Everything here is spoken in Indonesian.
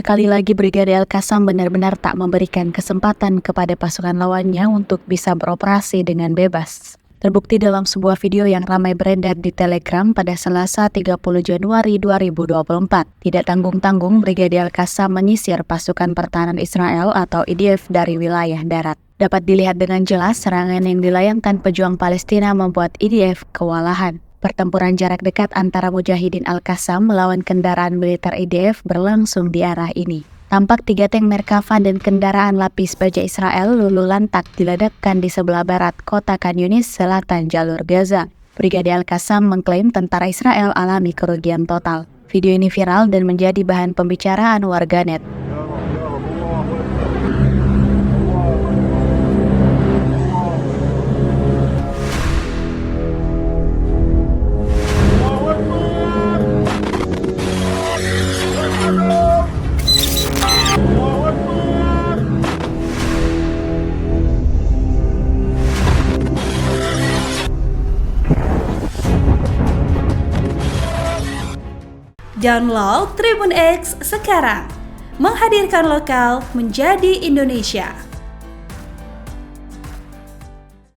Sekali lagi Brigade Al-Qassam benar-benar tak memberikan kesempatan kepada pasukan lawannya untuk bisa beroperasi dengan bebas. Terbukti dalam sebuah video yang ramai beredar di Telegram pada Selasa 30 Januari 2024. Tidak tanggung-tanggung Brigade Al-Qassam menyisir pasukan pertahanan Israel atau IDF dari wilayah darat. Dapat dilihat dengan jelas serangan yang dilayangkan pejuang Palestina membuat IDF kewalahan. Pertempuran jarak dekat antara Mujahidin Al-Qassam melawan kendaraan militer IDF berlangsung di arah ini. Tampak 3 tank Merkava dan kendaraan lapis baja Israel lulu lantak diledakkan di sebelah barat kota Khan Yunis, selatan jalur Gaza. Brigade Al-Qassam mengklaim tentara Israel alami kerugian total. Video ini viral dan menjadi bahan pembicaraan warganet. Download Tribun X sekarang, menghadirkan lokal menjadi Indonesia.